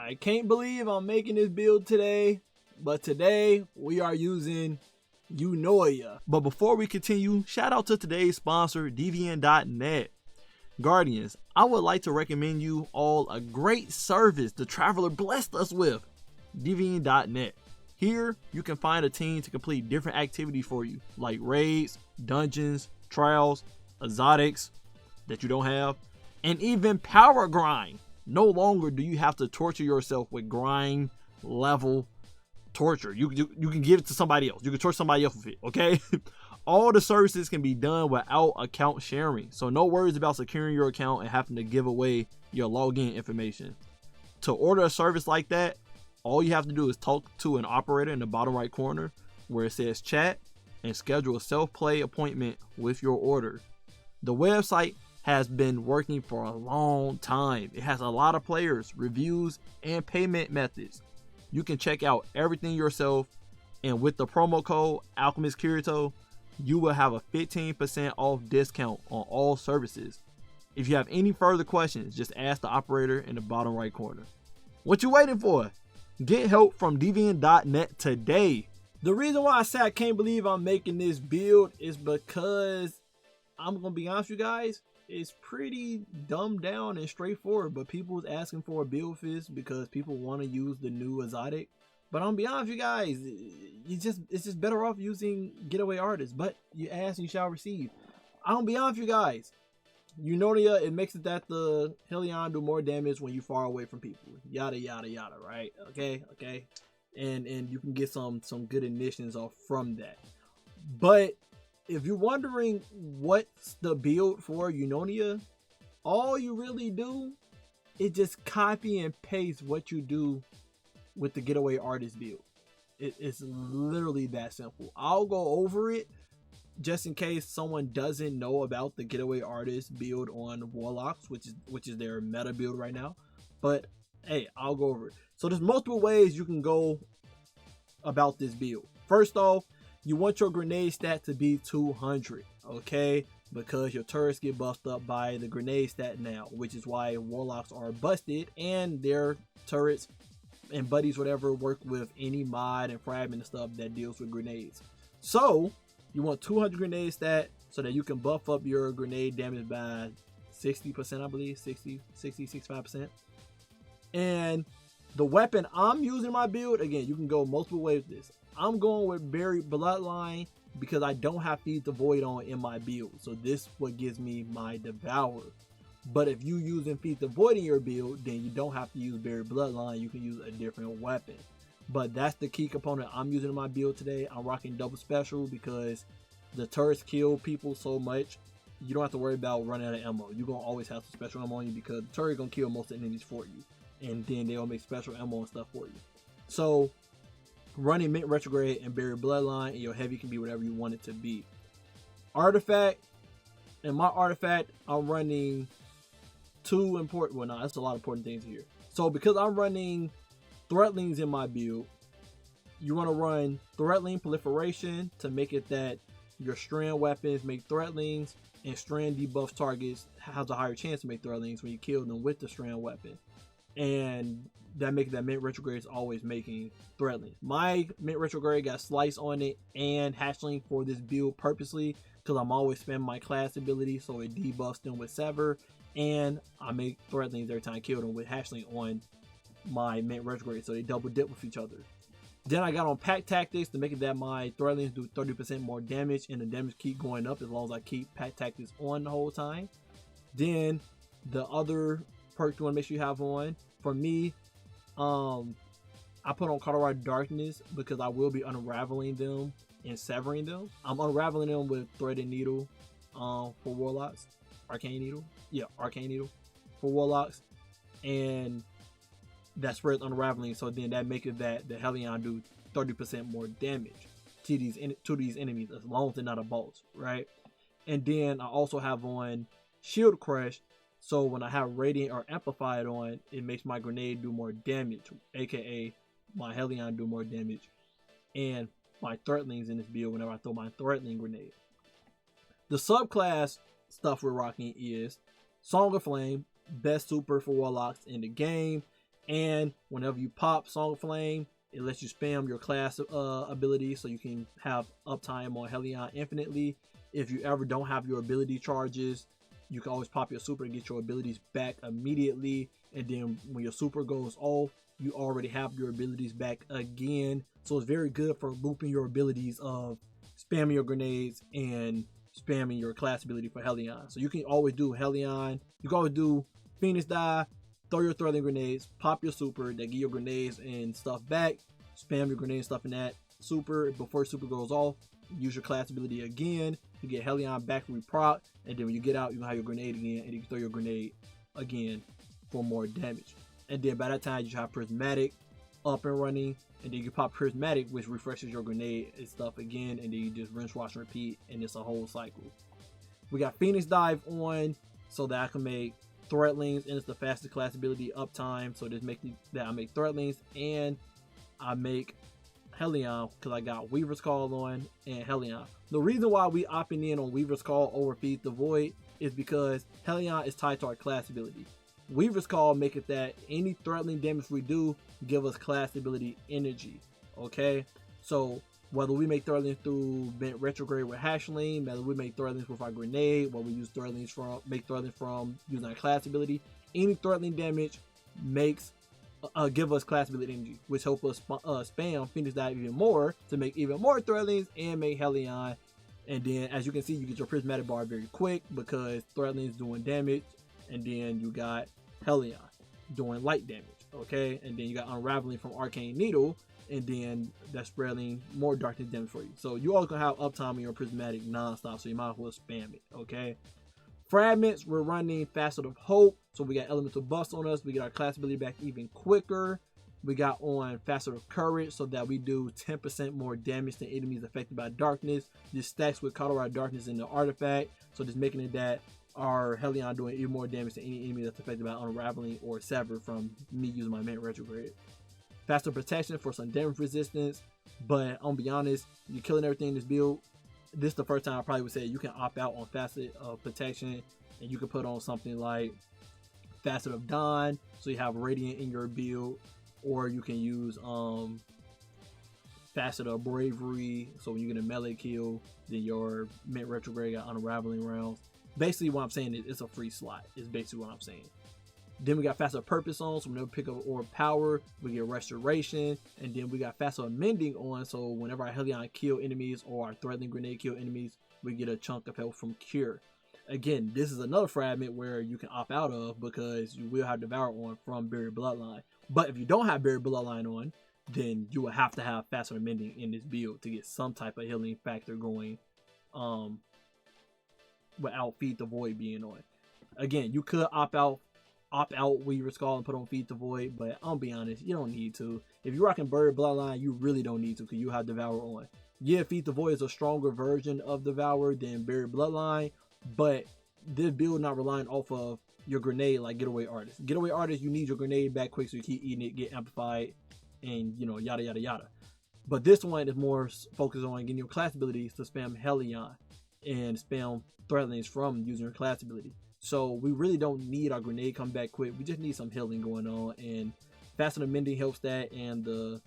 I can't believe I'm making this build today, but today we are using Eunoia. But before we continue, shout out to today's sponsor, DVN.net. Guardians, I would like to recommend you all a great service the Traveler blessed us with, DVN.net. Here, you can find a team to complete different activities for you, like raids, dungeons, trials, exotics that you don't have, and even power grind. No longer do you have to torture yourself with grind level torture. You can give it to somebody else. You can torture somebody else with it, okay? All the services can be done without account sharing. So no worries about securing your account and having to give away your login information. To order a service like that, all you have to do is talk to an operator in the bottom right corner where it says chat and schedule a self-play appointment with your order. The website has been working for a long time. It has a lot of players, reviews, and payment methods. You can check out everything yourself, and with the promo code AlchemistKirito, you will have a 15% off discount on all services. If you have any further questions, just ask the operator in the bottom right corner. What you waiting for? Get help from DVN.net today. The reason why I say I can't believe I'm making this build is because I'm gonna be honest with you guys, it's pretty dumbed down and straightforward, but people was asking for a build fist because people want to use the new exotic. But I'm gonna be honest with you guys, it's just better off using getaway artists. But you ask and you shall receive. I'm gonna be honest with you guys, Eunoia, it makes it that the Hellion do more damage when you far away from people. Yada yada yada, right? Okay. And you can get some good initiations off from that. But if you're wondering what's the build for Eunoia, all you really do is just copy and paste what you do with the getaway artist build. It's literally that simple. I'll go over it just in case someone doesn't know about the getaway artist build on warlocks, which is their meta build right now. But hey, I'll go over it. So there's multiple ways you can go about this build. First off, you want your grenade stat to be 200, okay? Because your turrets get buffed up by the grenade stat now, which is why warlocks are busted and their turrets and buddies whatever work with any mod and fragment and stuff that deals with grenades. So you want 200 grenade stat so that you can buff up your grenade damage by 60%, I believe, 65%. And the weapon I'm using in my build, again, you can go multiple ways with this. I'm going with Buried Bloodline because I don't have Feed the Void on in my build. So this what gives me my Devour. But if you using Feed the Void in your build, then you don't have to use Buried Bloodline. You can use a different weapon. But that's the key component I'm using in my build today. I'm rocking double special because the turrets kill people so much. You don't have to worry about running out of ammo. You're going to always have some special ammo on you because the turret going to kill most enemies for you. And then they'll make special ammo and stuff for you. So running Mint Retrograde and Buried Bloodline, and your heavy can be whatever you want it to be. Artifact, and my artifact, I'm running two important, well, no, that's a lot of important things here. So because I'm running Threatlings in my build, you want to run Threatling Proliferation to make it that your strand weapons make Threatlings, and strand debuff targets has a higher chance to make Threatlings when you kill them with the strand weapon. And that makes that Mint Retrograde is always making Threatling. My Mint Retrograde got Slice on it and Hatchling for this build purposely because I'm always spamming my class ability, so it debuffs them with Sever, and I make Threatlings every time I kill them with Hatchling on my Mint Retrograde, so they double dip with each other. Then I got on Pack Tactics to make it that my Threatlings do 30% more damage, and the damage keep going up as long as I keep Pack Tactics on the whole time. Then the other perk you want to make sure you have on, for me, I put on Colorado Darkness because I will be unraveling them and severing them. I'm unraveling them with Threaded Needle for warlocks. Arcane Needle. Yeah, Arcane Needle for warlocks. And that spreads unraveling, so then that makes it that the Hellion do 30% more damage to these enemies as long as they're not a boss, right? And then I also have on Shield Crush, so when I have Radiant or Amplified on, it makes my grenade do more damage, aka my Hellion do more damage, and my Threatlings in this build whenever I throw my Threatling grenade. The subclass stuff we're rocking is Song of Flame, best super for warlocks in the game. And whenever you pop Song of Flame, it lets you spam your class ability, so you can have uptime on Hellion infinitely. If you ever don't have your ability charges, you can always pop your super and get your abilities back immediately. And then when your super goes off, you already have your abilities back again. So it's very good for looping your abilities of spamming your grenades and spamming your class ability for Hellion. So you can always do Hellion. You can always do Phoenix Die, throw your threading grenades, pop your super, that give your grenades and stuff back, spam your grenade stuff in that super before super goes off, use your class ability again, you get Hellion back reproc, and then when you get out, you can have your grenade again, and you can throw your grenade again for more damage. And then by that time, you have Prismatic up and running, and then you can pop Prismatic, which refreshes your grenade and stuff again, and then you just rinse, wash, and repeat, and it's a whole cycle. We got Phoenix Dive on, so that I can make Threadlings, and it's the fastest class ability uptime, so this makes that I make Threadlings and I make Hellion because I got Weaver's Call on and Hellion. The reason why we opting in on Weaver's Call over Feed the Void is because Hellion is tied to our class ability. Weaver's Call make it that any Threadling damage we do give us class ability energy. Okay, so whether we make Threadlings through Bent Retrograde with Hashling, whether we make Threadlings with our grenade, whether we use Threadlings from using our class ability, any Threadling damage makes give us class ability energy, which help us spam Phoenix Dive even more to make even more Threadlings and make Hellion. And then as you can see, you get your Prismatic bar very quick because Threadlings doing damage, and then you got Hellion doing light damage. Okay, and then you got Unraveling from Arcane Needle, and then that's spreading more darkness damage for you. So you always gonna have uptime on your Prismatic non-stop, so you might as well spam it. Okay, Fragments, we're running Facet of Hope, so we got Elemental Bust on us, we get our class ability back even quicker. We got on Facet of Courage, so that we do 10% more damage to enemies affected by darkness. This stacks with Colorado Darkness in the artifact, so just making it that our Hellion doing even more damage to any enemy that's affected by Unraveling or Sever from me using my Bent Retrograde. Faster Protection for some damage resistance, but I'll be honest, you're killing everything in this build. This is the first time I probably would say you can opt out on Facet of Protection, and you can put on something like Facet of Dawn, so you have Radiant in your build, or you can use Facet of Bravery, so when you get a melee kill, then your Bent Retrograde got Unraveling rounds. Basically what I'm saying is it's a free slot, is basically what I'm saying. Then we got Facet of Purpose on, so whenever we pick up Orb Power, we get Restoration. And then we got Facet of Mending on, so whenever our Hellion kill enemies or our Threadling Grenade kill enemies, we get a chunk of health from Cure. Again, this is another fragment where you can opt out of because you will have Devour on from Buried Bloodline. But if you don't have Buried Bloodline on, then you will have to have Facet of Mending in this build to get some type of healing factor going without Feed the Void being on. Again, you could opt out Weaver's Call and put on Feed the Void, but I'll be honest, you don't need to. If you're rocking Buried Bloodline, you really don't need to because you have Devour on. Yeah, Feed the Void is a stronger version of Devour than Buried Bloodline, but this build not relying off of your grenade like Getaway Artist. Getaway Artist, you need your grenade back quick so you keep eating it, get amplified, and you know, yada yada yada. But this one is more focused on getting your class abilities to spam Hellion and spam Threadlings from using your class ability. So we really don't need our grenade come back quick. We just need some healing going on, and Facet of Mending helps that, and the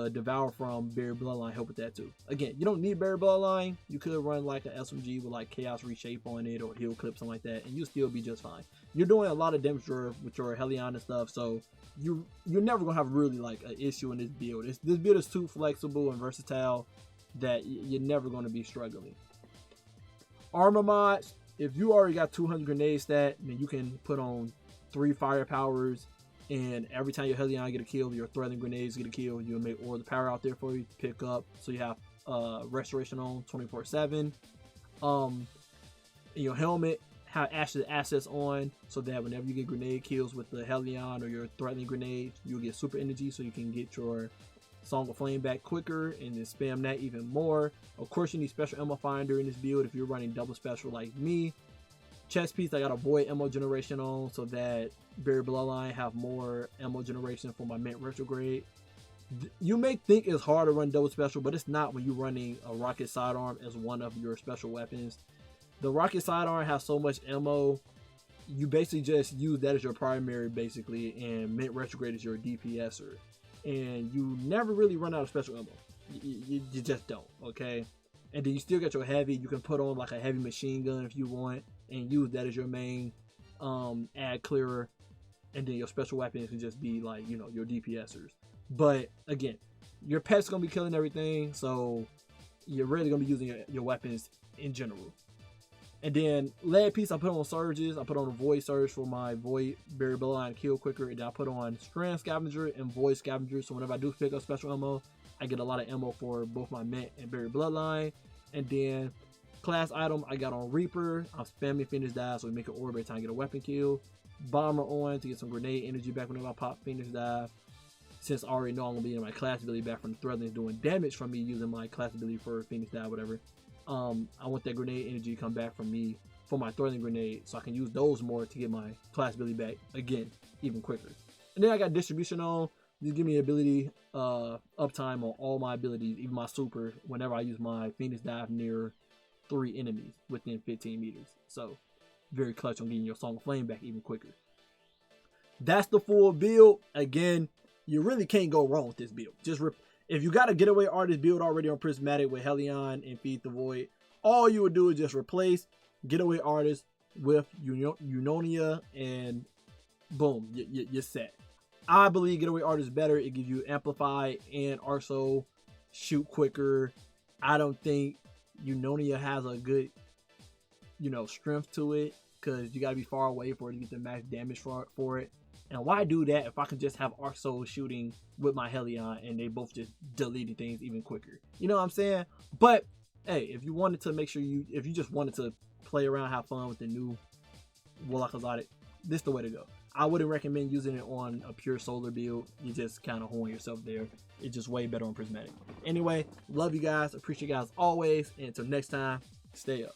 Devour from Buried Bloodline help with that too. Again, you don't need Buried Bloodline. You could run like an SMG with like Chaos Reshape on it or Heal Clip, something like that, and you'll still be just fine. You're doing a lot of damage with your Hellion and stuff, so you're never gonna have really like an issue in this build. This build is too flexible and versatile that you're never gonna be struggling. Armor mods. If you already got 200 grenade stat, then you can put on 3 fire powers, and every time your Hellion get a kill, your Threadling grenades get a kill, you'll make all the power out there for you to pick up. So you have restoration on 24/7. Your helmet have Ash's assets on, so that whenever you get grenade kills with the Hellion or your Threadling grenade, you'll get super energy, so you can get your Song of Flame back quicker and then spam that even more. Of course, you need special ammo finder in this build if you're running double special like me. Chest piece, I got a void ammo generation on, so that Buried Bloodline have more ammo generation for my Bent Retrograde. You may think it's hard to run double special, but it's not when you're running a rocket sidearm as one of your special weapons. The rocket sidearm has so much ammo you basically just use that as your primary, basically, and Mint Retrograde is your DPSer. And you never really run out of special ammo. You just don't, okay? And then you still get your heavy. You can put on like a heavy machine gun if you want, and use that as your main ad clearer. And then your special weapons can just be like, you know, your DPSers. But again, your pet's gonna be killing everything, so you're really gonna be using your weapons in general. And then lead piece, I put on surges. I put on a void surge for my void berry bloodline kill quicker, and then I put on strand scavenger and void scavenger. So whenever I do pick up special ammo, I get a lot of ammo for both my mint and berry bloodline. And then class item, I got on reaper. I'm spamming Phoenix Dive, so we make an orb every time I get a weapon kill. Bomber on to get some grenade energy back whenever I pop Phoenix Dive. Since I already know I'm gonna be in my class ability back from the Threadlings doing damage from me using my class ability for Phoenix Dive, whatever. I want that grenade energy to come back from me for my Threadling grenade, so I can use those more to get my class ability back again, even quicker. And then I got distribution on. Just give me ability uptime on all my abilities, even my super, whenever I use my Phoenix Dive near 3 enemies within 15 meters. So very clutch on getting your Song of Flame back even quicker. That's the full build. Again, you really can't go wrong with this build. Just if you got a Getaway Artist build already on Prismatic with Hellion and Feed the Void, all you would do is just replace Getaway Artist with Eunoia, and boom, you're set. I believe Getaway Artist is better. It gives you Amplify and also shoot quicker. I don't think Eunoia has a good, you know, strength to it, because you got to be far away for it to get the max damage for it. And why do that if I can just have Arc Soul shooting with my Hellion and they both just deleting things even quicker? You know what I'm saying? But hey, if you wanted to make sure if you just wanted to play around, have fun with the new Warlock Exotic, this is the way to go. I wouldn't recommend using it on a pure solar build. You just kind of horn yourself there. It's just way better on Prismatic. Anyway, love you guys. Appreciate you guys always. And until next time, stay up.